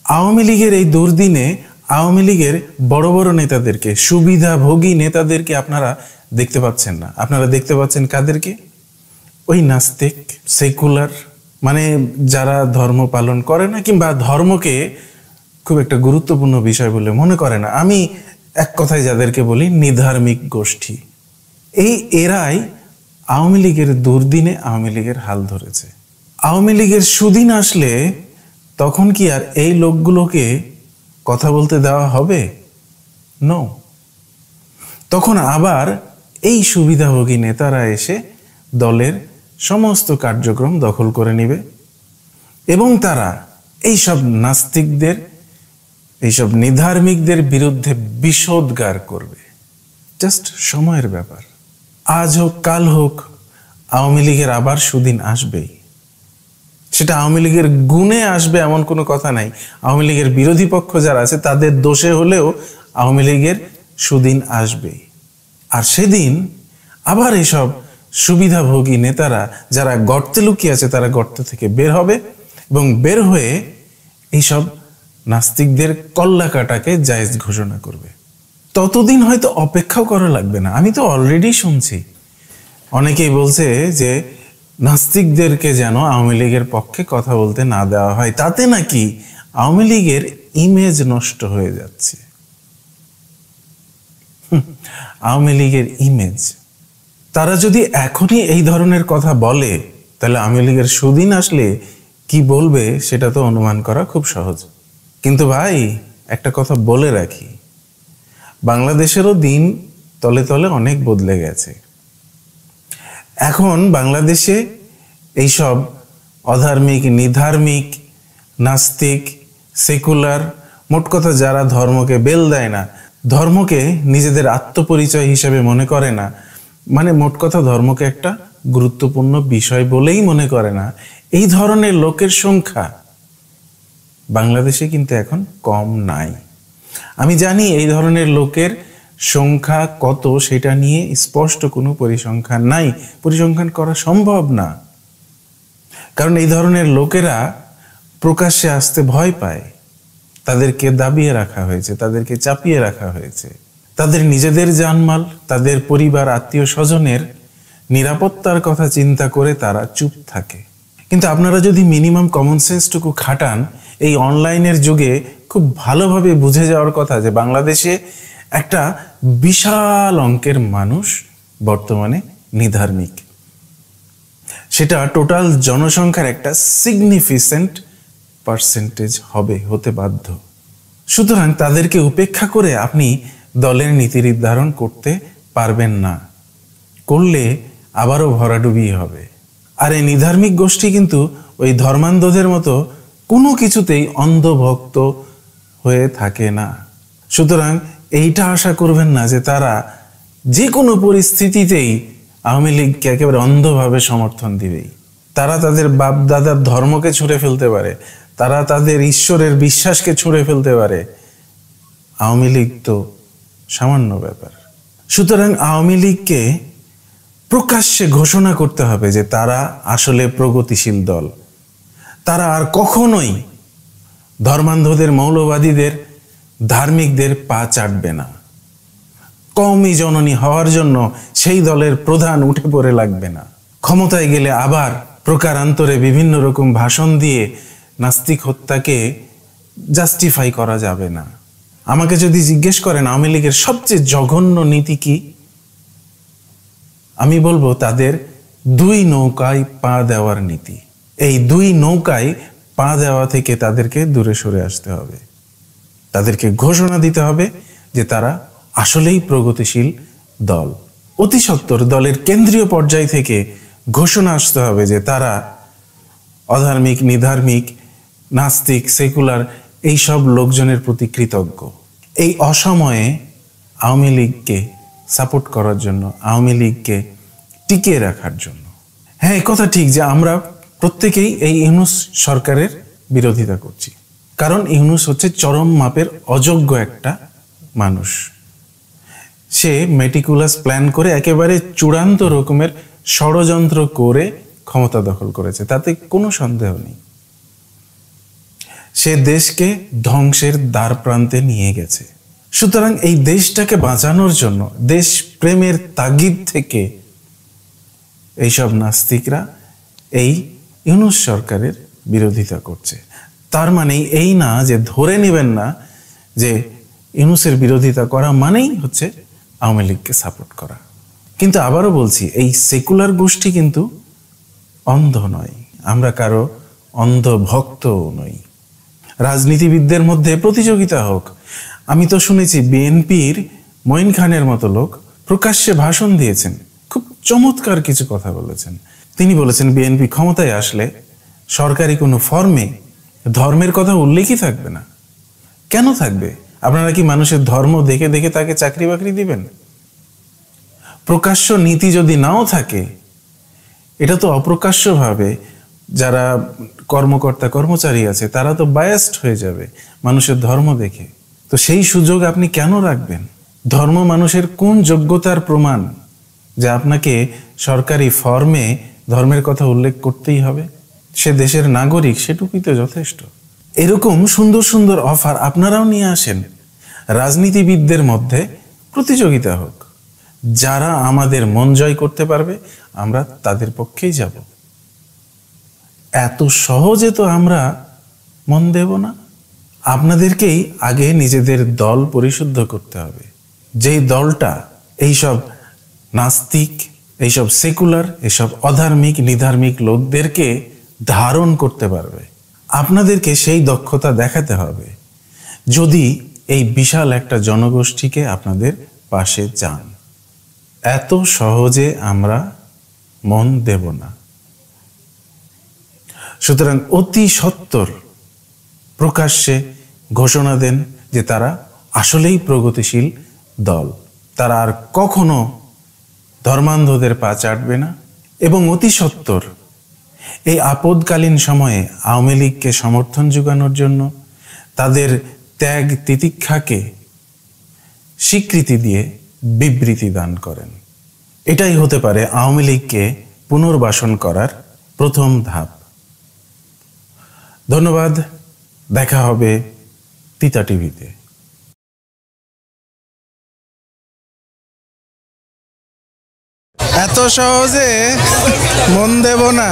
আওয়ামী লীগের এই দুর্দিনে আওয়ামী লীগের বড় বড় নেতাদেরকে, সুবিধাভোগী নেতাদেরকে আপনারা দেখতে পাচ্ছেন না। আপনারা দেখতে পাচ্ছেন কাদেরকে? ওই নাস্তিক, সেকুলার, মানে যারা ধর্ম পালন করে না কিংবা ধর্মকে খুব একটা গুরুত্বপূর্ণ বিষয় বলে মনে করে না। আমি এক কথায় যাদেরকে বলি নিধার্মিক গোষ্ঠী। এরাই আওয়ামী লীগের দুর্দিনে আওয়ামী লীগের হাল ধরেছে। আওয়ামী লীগের সুদিন আসলে তখন কি আর এই লোকগুলোকে কথা বলতে দেওয়া হবে? নো। তখন আবার এই সুবিধাভোগী নেতারা এসে দলের সমস্ত কার্যক্রম দখল করে নেবে এবং তারা এইসব নাস্তিকদের, এইসব নিধার্মিকদের বিরুদ্ধে বিষোদ্গার করবে। জাস্ট সময়ের ব্যাপার। আজ হোক কাল হোক আওয়ামী লীগের আবার সুদিন আসবেই। সেটা আওয়ামী লীগের গুণে আসবে এমন কোনো কথা নাই। আওয়ামী লীগের বিরোধী পক্ষ যারা আছে তাদের দোষে হলেও আওয়ামী লীগের সুদিন আসবেই। আর সেদিন আবার এইসব সুবিধাভোগী নেতারা যারা গর্তে লুকিয়ে আছে তারা গর্ত থেকে বের হবে এবং বের হয়ে এইসব নাস্তিকদের কল্লা কাটাকে জায়েজ ঘোষণা করবে। ততদিন হয়তো অপেক্ষাও করা লাগবে না। আমি তো অলরেডি শুনছি অনেকেই বলছে যে নাস্তিকদেরকে যেন আওয়ামী লীগের পক্ষে কথা বলতে না দেওয়া হয়, তাতে নাকি আওয়ামী লীগের ইমেজ নষ্ট হয়ে যাচ্ছে। আওয়ামী লীগের ইমেজ, তারা যদি এখনই এই ধরনের কথা বলে তাহলে আওয়ামী লীগের সুদিন আসলে কি বলবে সেটা তো অনুমান করা খুব সহজ। কিন্তু ভাই একটা কথা বলে রাখি, বাংলাদেশেরও দিন তলে তলে অনেক বদলে গেছে। এখন বাংলাদেশে এইসব অধার্মিক, নিধার্মিক, নাস্তিক, সেকুলার, মোট কথা যারা ধর্মকে বেল দেয় না, ধর্মকে নিজেদের আত্মপরিচয় হিসেবে মনে করে না, মানে মোট কথা ধর্মকে একটা গুরুত্বপূর্ণ বিষয় বলেই মনে করে না, এই ধরনের লোকের সংখ্যা বাংলাদেশে কিন্তু এখন কম নাই। আমি জানি এই ধরনের লোকের সংখ্যা কত সেটা নিয়ে স্পষ্ট কোনো পরিসংখ্যান নাই, পরিসংখ্যান করা সম্ভব না। কারণ এই ধরনের লোকেরা প্রকাশ্যে আসতে ভয় পায়। তাদেরকে দাবিয়ে রাখা হয়েছে, তাদেরকে চাপিয়ে রাখা হয়েছে। তাদের নিজেদের জানমাল, তাদের পরিবার, আত্মীয় স্বজনের নিরাপত্তার কথা চিন্তা করে তারা চুপ থাকে। কিন্তু আপনারা যদি মিনিমাম কমন সেন্সটুকু খাটান, এই অনলাইনের যুগে খুব ভালোভাবে বুঝে যাওয়ার কথা যে বাংলাদেশে একটা বিশাল অঙ্কের মানুষ বর্তমানে নিধার্মিক। সেটা টোটাল জনসংখ্যার একটা সিগনিফিকেন্ট পার্সেন্টেজ হতে বাধ্য। সুতরাং তাদেরকে উপেক্ষা করে আপনি দলের নীতি নির্ধারণ করতে পারবেন না, করলে আবারও ভরাডুবি হবে। আর এই নিধার্মিক গোষ্ঠী কিন্তু ওই ধর্মান্ধদের মতো কোনো কিছুতেই অন্ধভক্ত হয়ে থাকে না। সুতরাং এইটা আশা করবেন না যে তারা যে কোনো পরিস্থিতিতেই আওয়ামী লীগকে একেবারে অন্ধভাবে সমর্থন দিবেই। তারা তাদের বাপ দাদার ধর্মকে ছুঁড়ে ফেলতে পারে, তারা তাদের ঈশ্বরের বিশ্বাসকে ছুঁড়ে ফেলতে পারে। আওয়ামী লীগ তো সামান্য ব্যাপার। সুতরাং আওয়ামী লীগকে প্রকাশ্যে ঘোষণা করতে হবে যে তারা আসলে প্রগতিশীল দল। তারা আর কখনোই ধর্মান্ধদের, মৌলবাদীদের, ধার্মিকদের পা চাটবে না। কওমি জননী হওয়ার জন্য সেই দলের প্রধান উঠে পড়ে লাগবে না। ক্ষমতায় গেলে আবার প্রকারান্তরে বিভিন্ন রকম ভাষণ দিয়ে নাস্তিক হত্যাকে জাস্টিফাই করা যাবে না। আমাকে যদি জিজ্ঞেস করেন আওয়ামী লীগের সবচেয়ে জঘন্য নীতি কি, আমি বলবো তাদের দুই নৌকায় পা দেওয়ার নীতি। এই দুই নৌকায় পা দেওয়া থেকে তাদেরকে দূরে সরে আসতে হবে। তাদেরকে ঘোষণা দিতে হবে যে তারা আসলেই প্রগতিশীল দল। অতি সত্বর দলের কেন্দ্রীয় পর্যায় থেকে ঘোষণা আসতে হবে যে তারা অধার্মিক, নিধার্মিক, নাস্তিক, সেকুলার এই সব লোকজনের প্রতি কৃতজ্ঞ। এই অসময়ে আওয়ামী লীগকে সাপোর্ট করার জন্য, আওয়ামী লীগকে টিকিয়ে রাখার জন্য। হ্যাঁ, কথা ঠিক যে আমরা প্রত্যেকেই এই ইউনূস সরকারের বিরোধিতা করছি, কারণ ইউনূস হচ্ছে চরম মাপের অযোগ্য একটা মানুষ। সে মেটিকুলাস প্ল্যান করে একেবারে চূড়ান্ত রকমের ষড়যন্ত্র করে ক্ষমতা দখল করেছে, তাতে কোনো সন্দেহ নেই। সে দেশকে ধ্বংসের দ্বার প্রান্তে নিয়ে গেছে। সুতরাং এই দেশটাকে বাঁচানোর জন্য, দেশ প্রেমের তাগিদ থেকে এইসব নাস্তিকরা এই ইউনূস সরকারের বিরোধিতা করছে। তার মানে এই না যে ধরে নেবেন না যে ইউনূসের বিরোধিতা করা মানেই হচ্ছে আওয়ামী লীগকে সাপোর্ট করা। কিন্তু আবারও বলছি, এই সেকুলার গোষ্ঠী কিন্তু অন্ধ নয়, আমরা কারো অন্ধ ভক্তও নই। রাজনীতিবিদদের মধ্যে প্রতিযোগিতা হোক। আমি তো শুনেছি বিএনপির মঈন খানের মতো লোক প্রকাশ্যে ভাষণ দিয়েছেন, খুব চমৎকার কিছু কথা বলেছেন। তিনি বলেছেন বিএনপি ক্ষমতায় আসলে সরকারি কোনো ফর্মে ধর্মের কথা উল্লেখই থাকবে না। কেন থাকবে? আপনারা কি মানুষের ধর্ম দেখে দেখে তাকে চাকরি বাকরি দিবেন? প্রকাশ্য নীতি যদি নাও থাকে, এটা তো অপ্রকাশ্যভাবে যারা কর্মকর্তা কর্মচারী আছে তারা তো বায়াসড হয়ে যাবে মানুষের ধর্ম দেখে। তো সেই সুযোগ আপনি কেন রাখবেন? ধর্ম মানুষের কোন যোগ্যতার প্রমাণ যে আপনাকে সরকারি ফর্মে ধর্মের কথা উল্লেখ করতেই হবে? সে দেশের নাগরিক, সেটুকুই তো যথেষ্ট। এরকম সুন্দর সুন্দর অফার আপনারাও নিয়ে আসেন। রাজনীতিবিদদের মধ্যে প্রতিযোগিতা হোক, যারা আমাদের মন জয় করতে পারবে আমরা তাদের পক্ষেই যাব। এত সহজে তো আমরা মন দেব না। আপনাদেরকেই আগে নিজেদের দল পরিশুদ্ধ করতে হবে। যেই দলটা এইসব নাস্তিক, এইসব সেকুলার, এইসব অধার্মিক নিধার্মিক লোকদেরকে ধারণ করতে পারবে, আপনাদেরকে সেই দক্ষতা দেখাতে হবে যদি এই বিশাল একটা জনগোষ্ঠীকে আপনাদের পাশে চান। এত সহজে আমরা মন দেব না। সুতরাং অতি সত্বর প্রকাশ্যে ঘোষণা দেন যে তারা আসলেই প্রগতিশীল দল, তারা আর কখনো ধর্মান্ধদের পা চাটবে না। এবং অতি সত্বর এই আপদকালীন সময়ে আওয়ামী লীগকে সমর্থন যোগানোর জন্য তাদের ত্যাগ তিতিক্ষাকে স্বীকৃতি দিয়ে বিবৃতি দান করেন। এটাই হতে পারে আওয়ামী লীগকে পুনর্বাসন করার প্রথম ধাপ। ধন্যবাদ। দেখা হবে তিতা টিভিতে। এত সহজে মন দেব না।